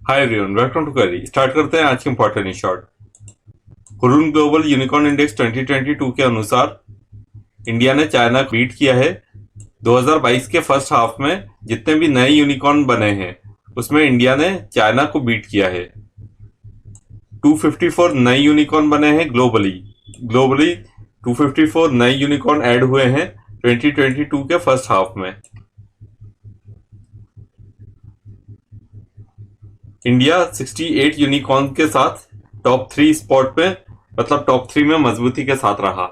Hi everyone, welcome to query. Start करते हैं आज की important news short. Hurun global unicorn index 2022 के अनुसार इंडिया ने चाइना को बीट किया है। 2022 के फर्स्ट हाफ में जितने भी नए यूनिकॉर्न बने हैं उसमें इंडिया ने चाइना को बीट किया है। 254 नए यूनिकॉर्न बने हैं ग्लोबली। 254 नए यूनिकॉर्न ऐड हुए हैं 2022 के फर्स्ट हाफ में। इंडिया 68 यूनिकॉर्न के साथ टॉप 3 स्पॉट पे, मतलब टॉप 3 में मजबूती के साथ रहा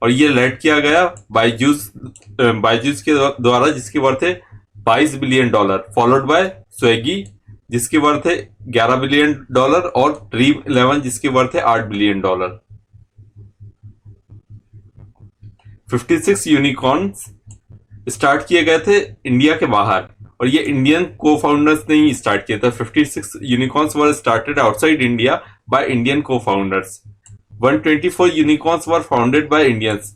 और ये लेड किया गया बायजूस के द्वारा, जिसकी वर्थ है $22 बिलियन, फॉलोड बाय स्वेगी जिसकी वर्थ है $11 बिलियन और ड्रीम 11 जिसकी वर्थ है $8 बिलियन। 56 यूनिकॉर्न्स स्टार्ट किए गए थे इंडिया के बाहर और ये इंडियन को फाउंडर्स ने ही स्टार्ट किया था। 56 unicorns were started outside India by Indian cofounders. 124 unicorns were founded by Indians.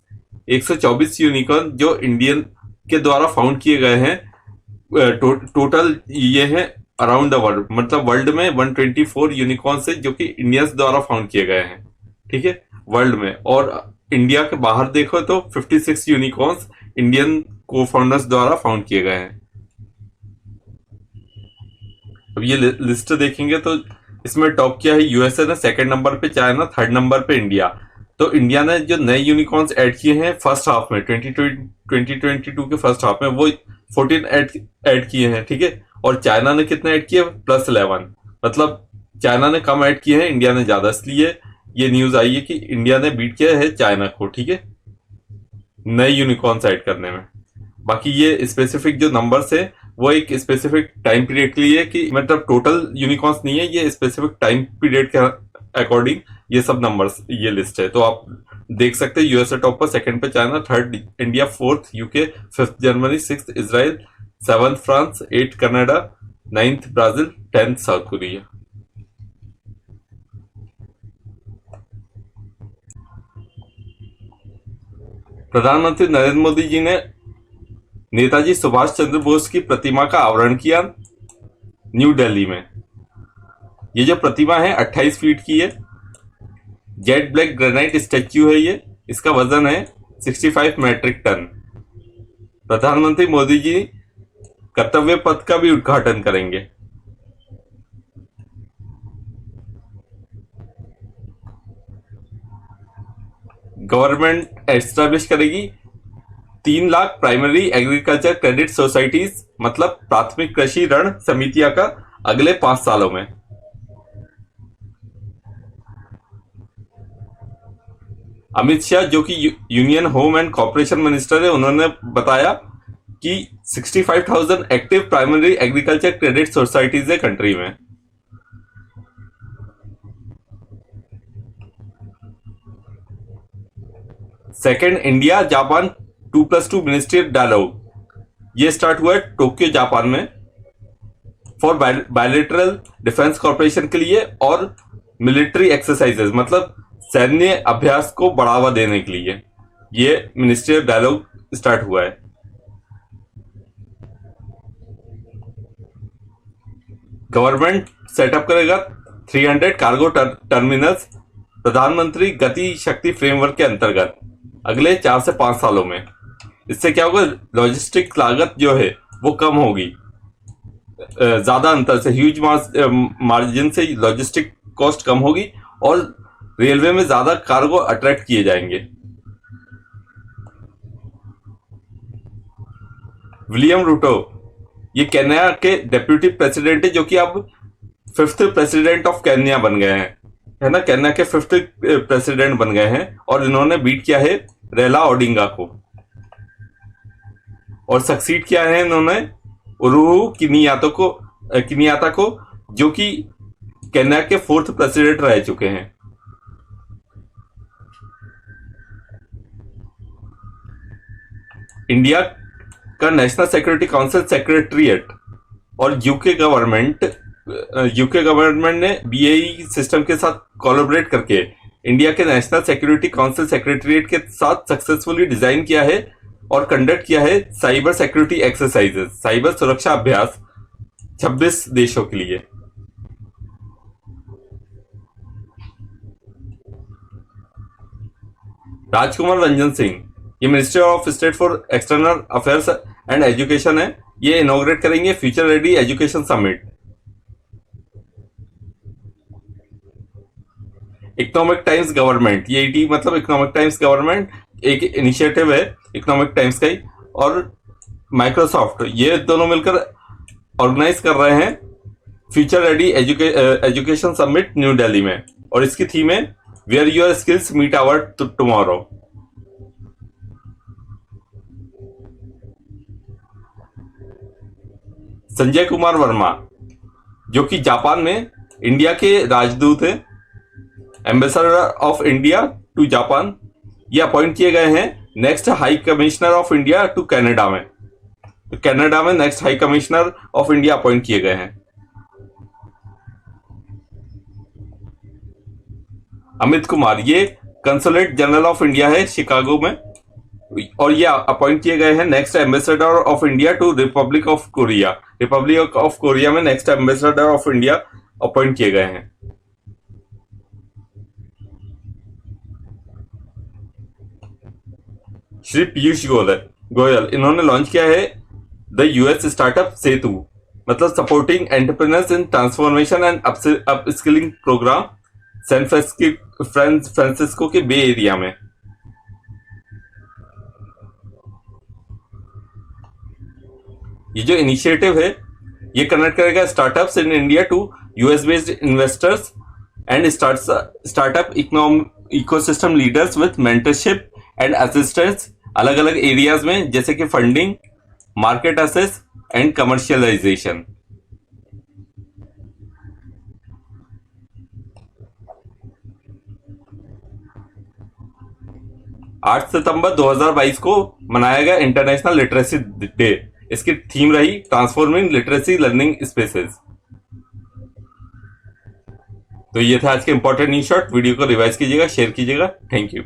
124 unicorn जो इंडियन के द्वारा फाउंड किए गए हैं। टोटल ये है अराउंड द वर्ल्ड, मतलब वर्ल्ड में 124 यूनिकॉर्न्स है जो कि इंडियंस द्वारा फाउंड किए गए हैं, ठीक है, वर्ल्ड में। और इंडिया के बाहर देखो तो 56 यूनिकॉर्न्स इंडियन को फाउंडर्स द्वारा फाउंड किए गए हैं। अब ये लिस्ट देखेंगे तो इसमें टॉप किया है यूएसए ने, सेकंड नंबर पे चाइना, थर्ड नंबर पे इंडिया। तो इंडिया ने जो नए यूनिकॉर्न्स ऐड किए हैं फर्स्ट हाफ में 2022 के फर्स्ट हाफ में वो 14 ऐड किए हैं, ठीक है। और चाइना ने कितने ऐड किए? +11, मतलब चाइना ने कम ऐड किए हैं, इंडिया ने ज्यादा। इसलिए ये न्यूज आई है कि इंडिया ने बीट किया है चाइना को, ठीक है, नए यूनिकॉर्न्स ऐड करने में। बाकी ये स्पेसिफिक जो नंबर्स है वो एक स्पेसिफिक टाइम पीरियड के लिए, कि मतलब टोटल यूनिकॉर्न्स नहीं है, ये स्पेसिफिक टाइम पीरियड के अकॉर्डिंग ये सब नंबर्स, ये लिस्ट है। तो आप देख सकते हैं यूएसए टॉप पर, सेकंड पे China, third India, fourth UK, fifth Germany, sixth Israel, seventh France, eight Canada, ninth Brazil, 10th South Korea. प्रधानमंत्री नरेंद्र मोदी जी ने नेताजी सुभाष चंद्र बोस की प्रतिमा का आवरण किया न्यू दिल्ली में। ये जो प्रतिमा है 28 फीट की है, जेट ब्लैक ग्रेनाइट स्टैच्यू है ये, इसका वजन है 65 मैट्रिक टन। प्रधानमंत्री मोदी जी कर्तव्य पथ का भी उद्घाटन करेंगे। गवर्नमेंट एस्टैब्लिश करेगी 3 lakh primary agriculture credit societies, मतलब प्राथमिक कृषि ऋण समितियां का अगले 5 सालों में। अमित शाह जो कि union home and corporation minister है, उन्होंने बताया कि 65,000 active primary agriculture credit societies है कंट्री में। Second India Japan 2+2 ministerial dialogue ये स्टार्ट हुआ है टोक्यो जापान में, फॉर बायलैटरल डिफेंस कॉर्पोरेशन के लिए और मिलिट्री एक्सरसाइजेस, मतलब सैन्य अभ्यास को बढ़ावा देने के लिए ये मिनिस्ट्रियल डायलॉग स्टार्ट हुआ है। गवर्नमेंट सेटअप करेगा 300 कार्गो टर्मिनल्स प्रधानमंत्री गति शक्ति फ्रेमवर्क के अंतर्गत अगले 4 से 5 सालों में। इससे क्या होगा? लॉजिस्टिक लागत जो है वो कम होगी, ज्यादा अंतर से, ह्यूज मार्जिन से लॉजिस्टिक कॉस्ट कम होगी और रेलवे में ज्यादा कार्गो अट्रैक्ट किए जाएंगे। विलियम रूटो ये केन्या के डेप्यूटी प्रेसिडेंट है, जो कि अब 5th प्रेसिडेंट ऑफ केन्या बन गए हैं, है ना, केन्या के 5th प्रेसिडेंट बन गए हैं और इन्होंने बीट किया है रेला ओडिंगा को। और सक्सीड किया है इन्होंने उरुहु किनियाता को जो कि केन्या के 4th प्रेसिडेंट रह चुके हैं। इंडिया का नेशनल सिक्योरिटी काउंसिल सेक्रेटरीट और यूके गवर्नमेंट ने बीएई सिस्टम के साथ कोलैबोरेट करके इंडिया के नेशनल सिक्योरिटी काउंसिल सेक्रेटरीट के साथ सक्सेसफुली डिजाइन किया है और कंडक्ट किया है साइबर सिक्योरिटी एक्सरसाइजेस, साइबर सुरक्षा अभ्यास 26 देशों के लिए। राजकुमार रंजन सिंह, ये minister of state for external affairs and education है, ये इनॉग्रेट करेंगे future ready education summit. Economic times government, ये ईटी मतलब इकोनॉमिक टाइम्स गवर्नमेंट एक इनिशिएटिव है इकोनॉमिक टाइम्स का ही, और माइक्रोसॉफ्ट, ये दोनों मिलकर ऑर्गेनाइज कर रहे हैं future ready education summit new Delhi में, और इसकी थीम है where your skills meet our tomorrow. Sanjay Kumar Verma, जो कि जापान में इंडिया के राजदूत हैं, ambassador of India to Japan, ये अपॉइंट किए गए हैं next high commissioner of India to Canada में। तो कनाडा में next high commissioner of India appoint किए गए हैं। अमित कुमार, ये कंसुलेट जनरल ऑफ इंडिया है शिकागो में, और ये अपॉइंट किए गए हैं next ambassador of India to Republic of Korea. Republic of Korea में next ambassador of India appoint किए गए हैं। श्री पीयूष गोयल, इन्होंने लॉन्च किया है द यूएस स्टार्टअप सेतु, मतलब supporting entrepreneurs in transformation and upskilling programme, San Francisco के बे एरिया में। ये जो इनिशिएटिव है ये कनेक्ट करेगा startups in India to US based investors and startup ecosystem leaders with mentorship and assistance अलग अलग एरियाज में, जैसे कि funding, market access and commercialisation. आठ सितंबर 2022 को मनाया गया इंटरनेशनल लिटरेसी डे। इसकी थीम रही ट्रांसफॉर्मिंग लिटरेसी लर्निंग स्पेसेस। तो ये था आज के इंपॉर्टेंट न्यूज शॉट। वीडियो को रिवाइज कीजिएगा, शेयर कीजिएगा। Thank you.